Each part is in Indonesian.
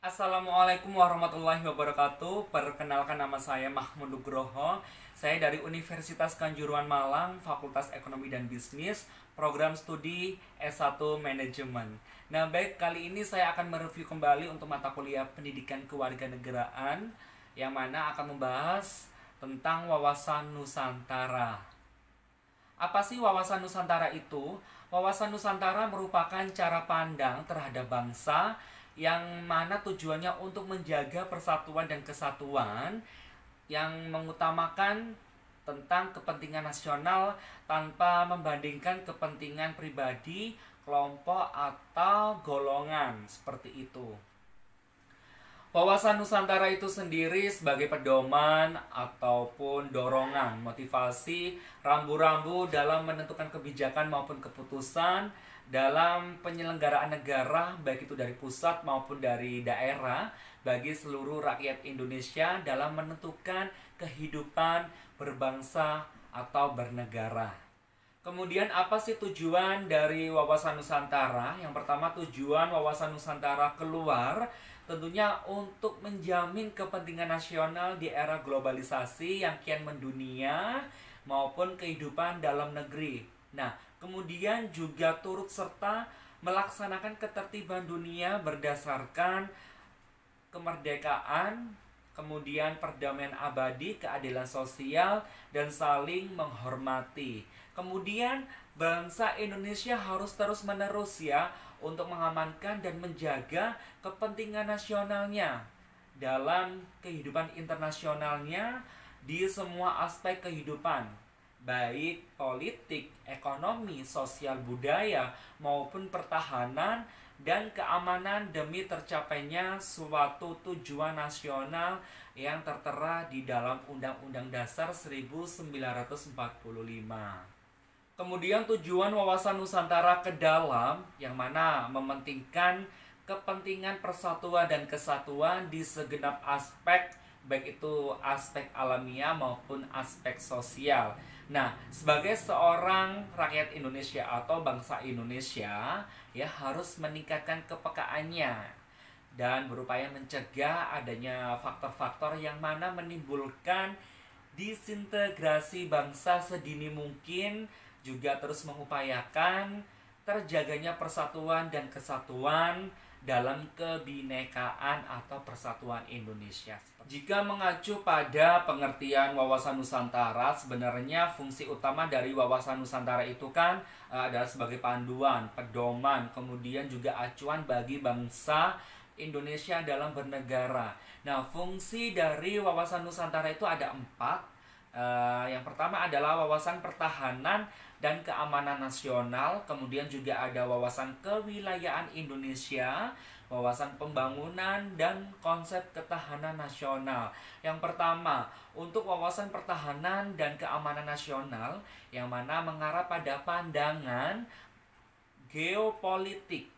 Assalamualaikum warahmatullahi wabarakatuh. Perkenalkan, nama saya Mahmud Nugroho. Saya dari Universitas Kanjuruhan Malang, Fakultas Ekonomi dan Bisnis, program studi S1 Manajemen. Nah, baik, kali ini saya akan mereview kembali untuk mata kuliah Pendidikan Kewarganegaraan yang mana akan membahas tentang wawasan Nusantara. Apa sih wawasan Nusantara itu? Wawasan Nusantara merupakan cara pandang terhadap bangsa yang mana tujuannya untuk menjaga persatuan dan kesatuan, yang mengutamakan tentang kepentingan nasional tanpa membandingkan kepentingan pribadi, kelompok, atau golongan seperti itu. Wawasan Nusantara itu sendiri sebagai pedoman ataupun dorongan, motivasi, rambu-rambu dalam menentukan kebijakan maupun keputusan dalam penyelenggaraan negara, baik itu dari pusat maupun dari daerah, bagi seluruh rakyat Indonesia dalam menentukan kehidupan berbangsa atau bernegara. Kemudian apa sih tujuan dari wawasan Nusantara? Yang pertama, tujuan wawasan Nusantara keluar tentunya untuk menjamin kepentingan nasional di era globalisasi yang kian mendunia maupun kehidupan dalam negeri. Nah, kemudian juga turut serta melaksanakan ketertiban dunia berdasarkan kemerdekaan, kemudian perdamaian abadi, keadilan sosial, dan saling menghormati. Kemudian bangsa Indonesia harus terus-menerus ya untuk mengamankan dan menjaga kepentingan nasionalnya dalam kehidupan internasionalnya di semua aspek kehidupan, baik politik, ekonomi, sosial, budaya, maupun pertahanan dan keamanan demi tercapainya suatu tujuan nasional yang tertera di dalam Undang-Undang Dasar 1945. Kemudian tujuan wawasan Nusantara ke dalam yang mana mementingkan kepentingan persatuan dan kesatuan di segenap aspek, baik itu aspek alamiah maupun aspek sosial. Nah, sebagai seorang rakyat Indonesia atau bangsa Indonesia, ya harus meningkatkan kepekaannya dan berupaya mencegah adanya faktor-faktor yang mana menimbulkan disintegrasi bangsa sedini mungkin, juga terus mengupayakan terjaganya persatuan dan kesatuan dalam kebinekaan atau persatuan Indonesia. Jika mengacu pada pengertian wawasan Nusantara, sebenarnya fungsi utama dari wawasan Nusantara itu kan adalah sebagai panduan, pedoman, kemudian juga acuan bagi bangsa Indonesia dalam bernegara. Nah, fungsi dari wawasan Nusantara itu ada 4. Yang pertama adalah wawasan pertahanan dan keamanan nasional, kemudian juga ada wawasan kewilayahan Indonesia, wawasan pembangunan, dan konsep ketahanan nasional. Yang pertama, untuk wawasan pertahanan dan keamanan nasional, yang mana mengarah pada pandangan geopolitik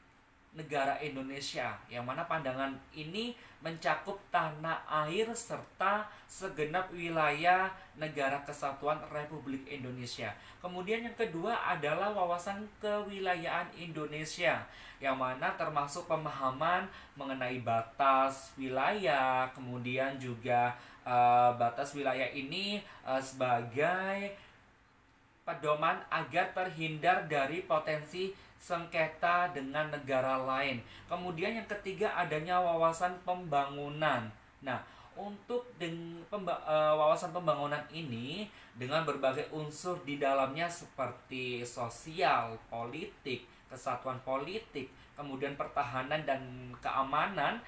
negara Indonesia, yang mana pandangan ini mencakup tanah air serta segenap wilayah negara kesatuan Republik Indonesia. Kemudian yang kedua adalah wawasan kewilayahan Indonesia, yang mana termasuk pemahaman mengenai batas wilayah, kemudian juga batas wilayah ini sebagai pedoman agar terhindar dari potensi sengketa dengan negara lain. Kemudian yang ketiga adanya wawasan pembangunan. Nah, untuk wawasan pembangunan ini dengan berbagai unsur di dalamnya seperti sosial, politik, kesatuan politik, kemudian pertahanan dan keamanan,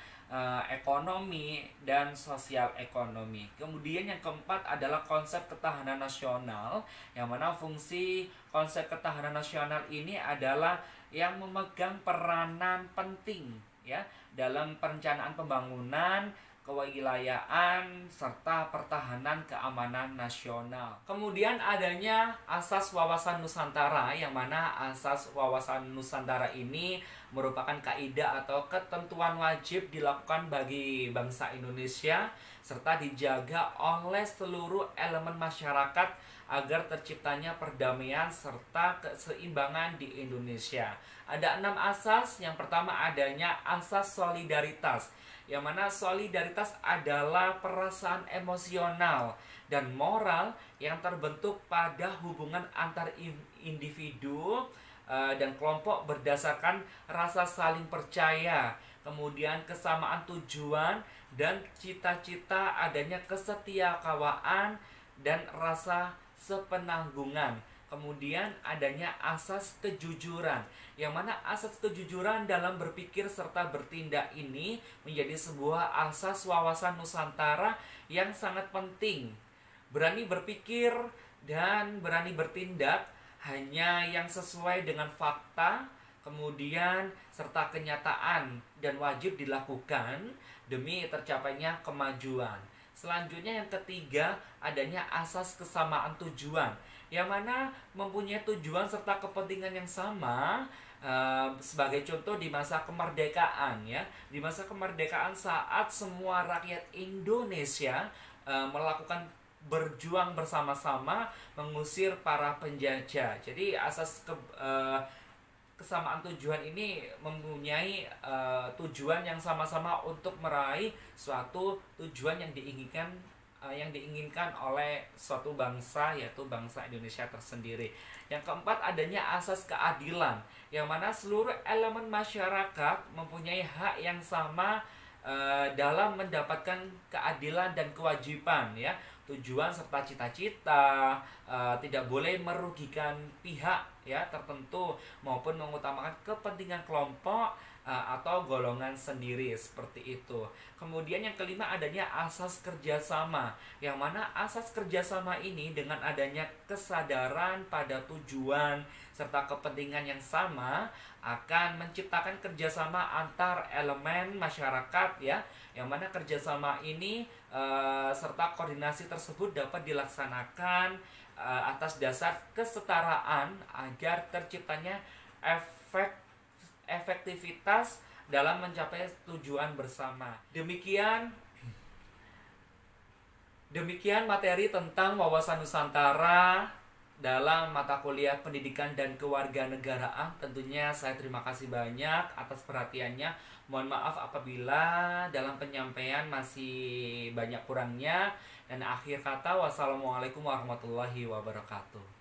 ekonomi, dan sosial ekonomi. Kemudian yang keempat adalah konsep ketahanan nasional, yang mana fungsi konsep ketahanan nasional ini adalah yang memegang peranan penting ya dalam perencanaan pembangunan, kewilayahan, serta pertahanan keamanan nasional. Kemudian adanya asas wawasan Nusantara, yang mana asas wawasan Nusantara ini merupakan kaidah atau ketentuan wajib dilakukan bagi bangsa Indonesia serta dijaga oleh seluruh elemen masyarakat agar terciptanya perdamaian serta keseimbangan di Indonesia. Ada 6 asas. Yang pertama adanya asas solidaritas, yang mana solidaritas adalah perasaan emosional dan moral yang terbentuk pada hubungan antar individu dan kelompok berdasarkan rasa saling percaya, kemudian kesamaan tujuan dan cita-cita, adanya kesetiakawanan dan rasa sepenanggungan. Kemudian adanya asas kejujuran, yang mana asas kejujuran dalam berpikir serta bertindak ini menjadi sebuah asas wawasan Nusantara yang sangat penting. Berani berpikir dan berani bertindak hanya yang sesuai dengan fakta, kemudian serta kenyataan, dan wajib dilakukan demi tercapainya kemajuan. Selanjutnya yang ketiga adanya asas kesamaan tujuan, yang mana mempunyai tujuan serta kepentingan yang sama. Sebagai contoh di masa kemerdekaan, ya, di masa kemerdekaan saat semua rakyat Indonesia melakukan berjuang bersama-sama mengusir para penjajah. Jadi asas kesamaan tujuan ini mempunyai tujuan yang sama-sama untuk meraih suatu tujuan yang diinginkan oleh suatu bangsa, yaitu bangsa Indonesia tersendiri. Yang keempat adanya asas keadilan, yang mana seluruh elemen masyarakat mempunyai hak yang sama dalam mendapatkan keadilan dan kewajiban, ya. Tujuan serta cita-cita tidak boleh merugikan pihak, ya, tertentu maupun mengutamakan kepentingan kelompok atau golongan sendiri, seperti itu. Kemudian yang kelima adanya asas kerjasama, yang mana asas kerjasama ini dengan adanya kesadaran pada tujuan serta kepentingan yang sama akan menciptakan kerjasama antar elemen masyarakat, ya, yang mana kerjasama ini serta koordinasi tersebut dapat dilaksanakan atas dasar kesetaraan agar terciptanya efektivitas dalam mencapai tujuan bersama. Demikian materi tentang wawasan Nusantara dalam mata kuliah pendidikan dan kewarganegaraan. Tentunya saya terima kasih banyak atas perhatiannya. Mohon maaf apabila dalam penyampaian masih banyak kurangnya. Dan akhir kata, wassalamualaikum warahmatullahi wabarakatuh.